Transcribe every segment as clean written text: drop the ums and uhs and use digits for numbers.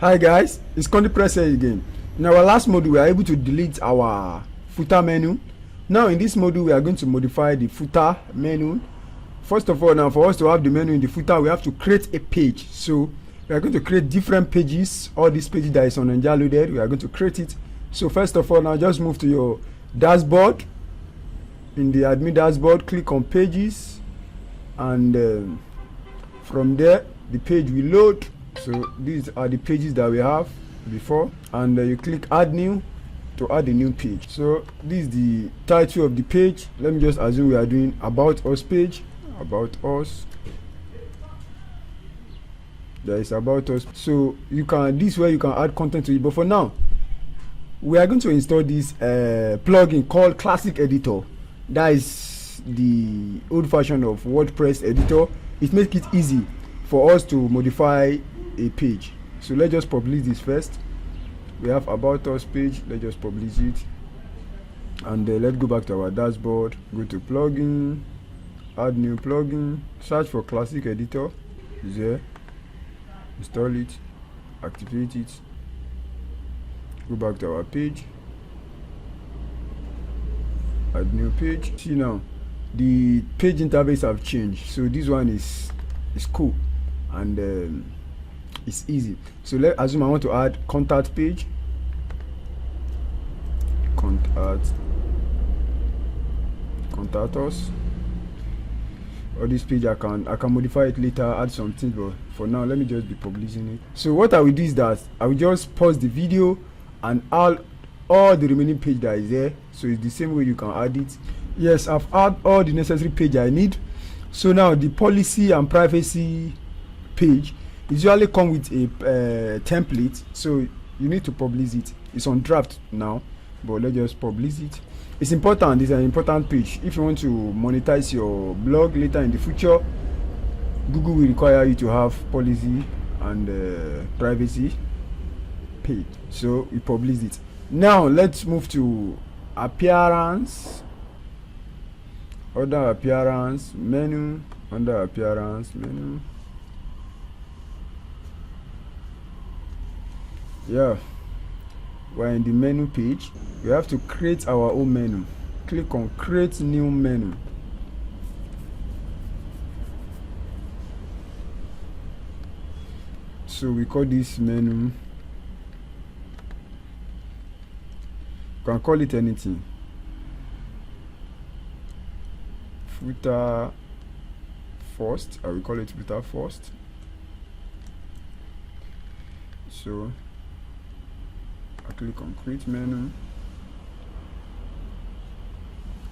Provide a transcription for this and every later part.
Hi guys, it's Kondipress here again. In our last module, we are able to delete our footer menu. Now in this module, we are going to modify the footer menu. First of all, now for us to have the menu in the footer, we have to create a page. So we are going to create different pages. All these pages that is on Ninja loaded, we are going to create it. So first of all, now just move to your dashboard. In the admin dashboard, click on pages, and from there the page will load. So these are the pages that we have before, and you click add new to add a new page. So this is the title of the page. Let me just assume we are doing about us page. About us, there is about us. So you can, this way you can add content to it, but for now we are going to install this plugin called Classic Editor. That is the old version of WordPress editor. It makes it easy for us to modify a page. So let's just publish this first. We have about us page. Let's just publish it, and let's go back to our dashboard. Go to plugin, add new plugin, search for Classic Editor. Is there, install it, activate it, go back to our page, add new page. See now the page interface have changed, so this one is cool, and it's easy. So let's assume I want to add contact page. Contact us. Or this page I can modify it later, add something, but for now let me just be publishing it. So what I will do is that I will just pause the video and add all the remaining page that is there. So it's the same way you can add it. Yes, I've added all the necessary page I need. So now the policy and privacy page usually come with a template, so you need to publish it. It's on draft now, but let's just publish it. It's important. It's an important page. If you want to monetize your blog later in the future, Google will require you to have policy and privacy page. So we publish it. Now let's move to appearance. Under appearance menu. Under appearance menu. Yeah, we're in the menu page. We have to create our own menu. Click on create new menu. So we call this menu, you can call it anything. Footer first, I will call it footer first. So I click on create menu,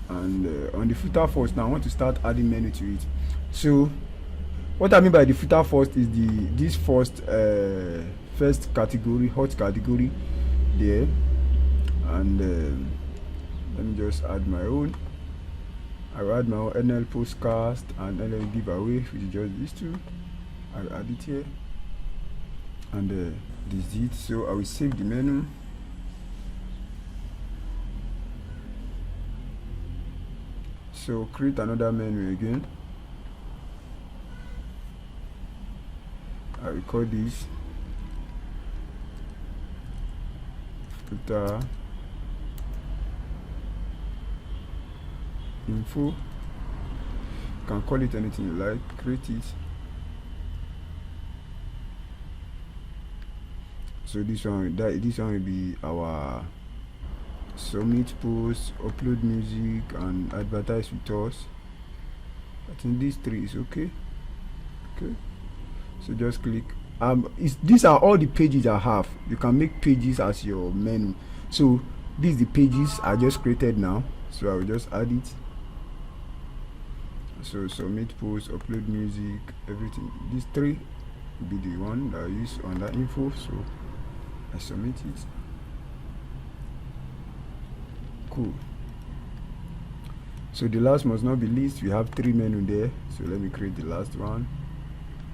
and on the footer first, now I want to start adding menu to it. So what I mean by the footer first is this first category, hot category there, and let me just add my own. I will add my own NL postcast and NL giveaway, which is just these two. I'll add it here, and this is it. So I will save the menu. So create another menu again. I will call this footer info. You can call it anything you like. Create it. So this one will be our submit post, upload music, and advertise with us. I think these three is okay. So just click. These are all the pages I have. You can make pages as your menu. So these are the pages I just created now. So I will just add it. So submit post, upload music, everything. These three will be the one that I use on that info. So I submit it. Cool. So the last must not be least. We have three menu there. So let me create the last one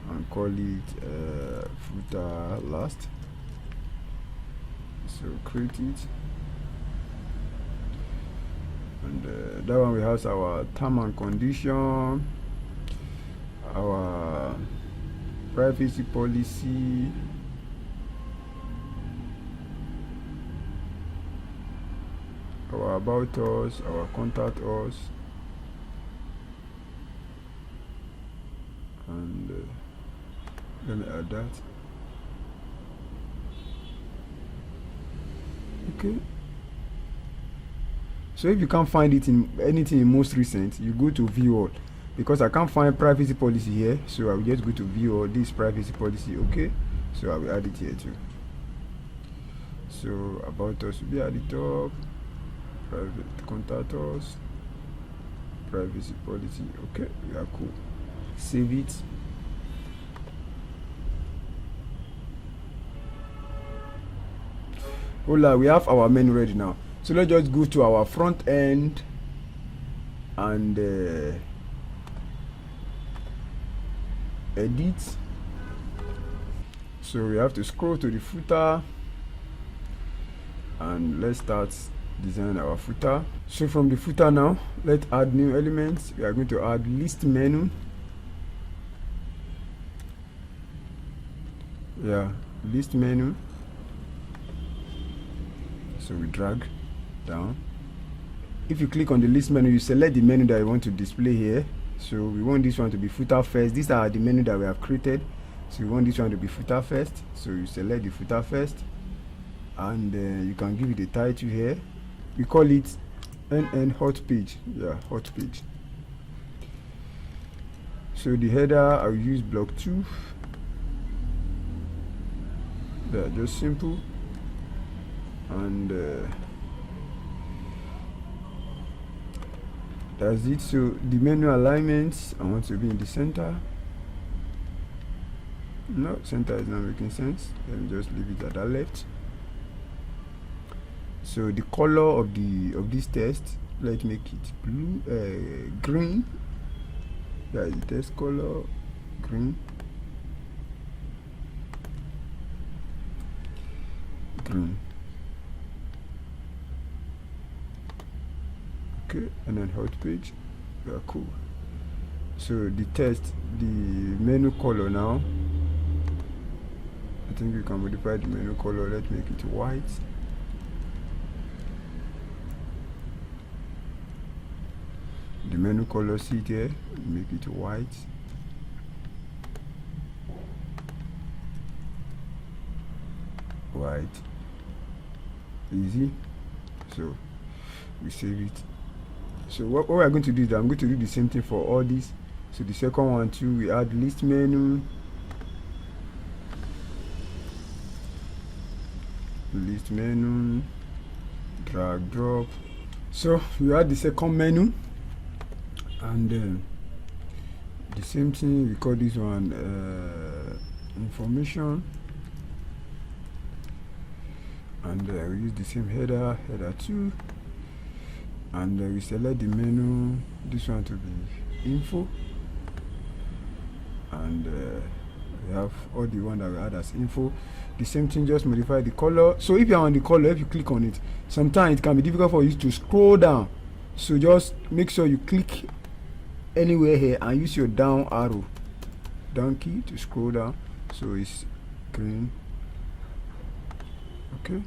and call it footer last. So create it, and that one we have our term and condition, our privacy policy, our about us, our contact us, and let me add that. Okay, so if you can't find it in anything in most recent, you go to view all, because I can't find privacy policy here, so I will just go to view all, this privacy policy. Okay, so I will add it here too. So about us will be at the top, private contact us, privacy policy. Okay, we are cool. Save it. Hola, we have our menu ready now. So let's just go to our front end and edit. So we have to scroll to the footer and let's start design our footer. So from the footer now, let's add new elements. We are going to add list menu. Yeah, list menu. So we drag down. If you click on the list menu, you select the menu that you want to display here. So we want this one to be footer first. These are the menu that we have created. So we want this one to be footer first. So you select the footer first, and you can give it a title here. We call it NN hot page. Yeah, hot page. So the header, I will use block 2. Yeah, just simple. And that's it. So the menu alignments, I want to be in the center. No, center is not making sense. Let me just leave it at that left. So the color of this text, let's make it blue, green. Yeah, the text color green. Green. Okay, and then hot page. Yeah, cool. So the text, the menu color now, I think we can modify the menu color. Let's make it white. The menu color, see it here, make it white. White. Easy. So we save it. So what we are going to do is that I'm going to do the same thing for all these. So the second one too, we add list menu. List menu, drag drop. So we add the second menu, and the same thing, we call this one information, and we use the same header 2, and we select the menu, this one to be info, and we have all the one that we add as info. The same thing, just modify the color. So if you are on the color, if you click on it, sometimes it can be difficult for you to scroll down. So just make sure you click anywhere here and use your down arrow, down key, to scroll down. So it's green. Okay.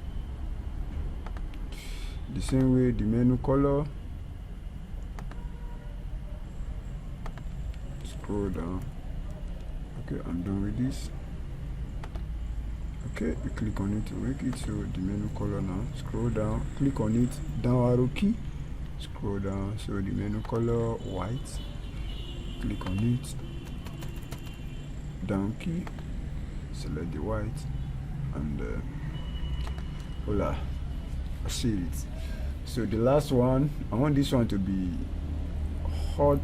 The same way, the menu color. Scroll down. Okay, I'm done with this. Okay, you click on it to make it so the menu color now. Scroll down, click on it, down arrow key, scroll down, so the menu color white. Click on it, down key, select the white, and voila, I see it. So the last one, I want this one to be hot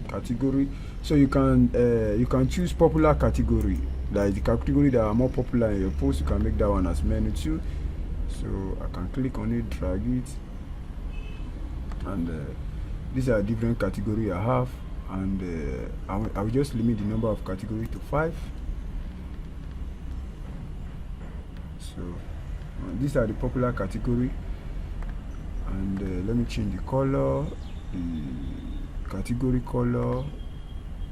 category. So you can choose popular category. That is the category that are more popular in your post. You can make that one as menu too. So I can click on it, drag it, and these are different category I have, and I will just limit the number of categories to 5. So these are the popular category, and let me change the color, the category color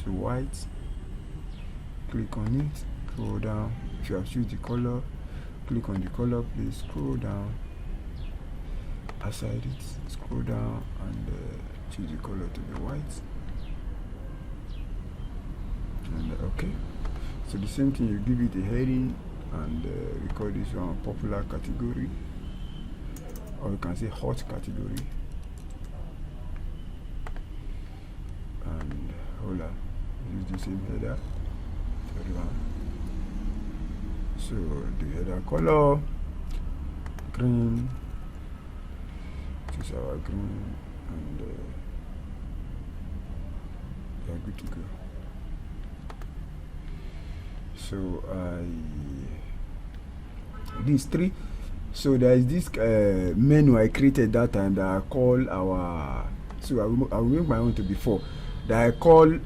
to white. Click on it, scroll down. If you have choose the color, click on the color, please scroll down, aside it, scroll down and choose the color to be white, and okay. So the same thing, you give it a heading, and we call this one popular category, or you can say hot category. And hold on, use the same header for the one. So the header color green, this is our green, and we are good to go. So these three. So there is this menu I created that time that I call our. So I will make my own to be 4. That I call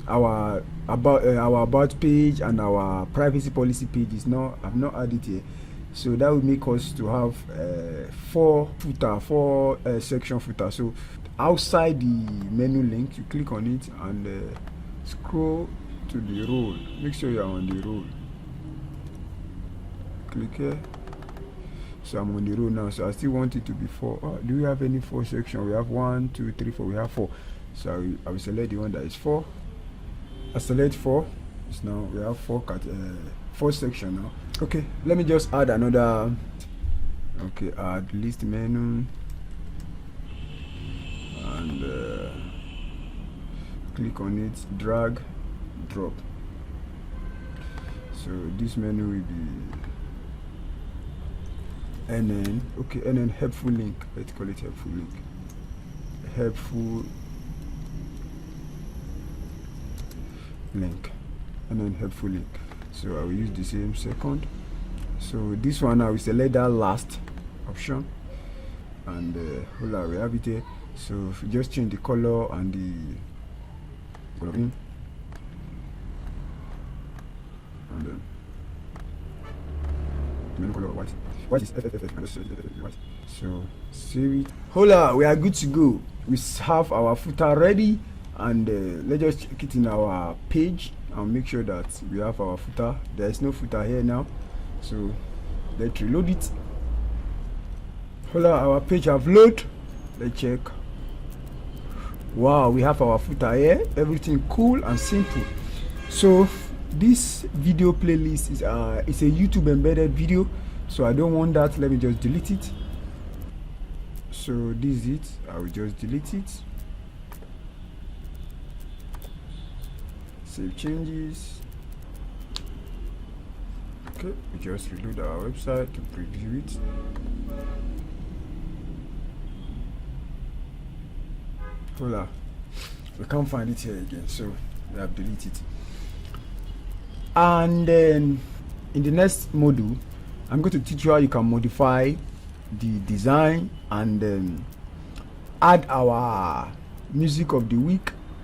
our about page and our privacy policy page is not. I've not added here. So that will make us to have 4 section footer. So outside the menu link, you click on it and scroll to the roll. Make sure you are on the roll. Click here. So I'm on the roll now. So I still want it to be 4. Oh, do we have any 4 section? We have 1, 2, 3, 4. We have 4. So I will select the one that is 4. I select 4. So now we have 4 section now. Okay, let me just add another. Okay, add list menu and click on it, drag, drop. So this menu will be NN. Okay, NN helpful link. Let's call it helpful link. Helpful link. NN helpful link. So I will use the same second. So this one I will select that last option, and hold on, we have it here. So if you just change the color and the coloring, and then the main color white. White is FFF. White. So save it. Hola, we are good to go. We have our footer ready, and let's just check it in our page and make sure that we have our footer. There is no footer here now, so let's reload it. Hola, our page have loaded. Let's check. Wow, we have our footer here. Everything cool and simple. So this video playlist is it's a YouTube embedded video, so I don't want that. Let me just delete it. So this is it. I will just delete it. Save changes. Okay, we just reload our website to preview it. Hola, we can't find it here again, so we have deleted it. And then in the next module, I'm going to teach you how you can modify the design and add our music of the week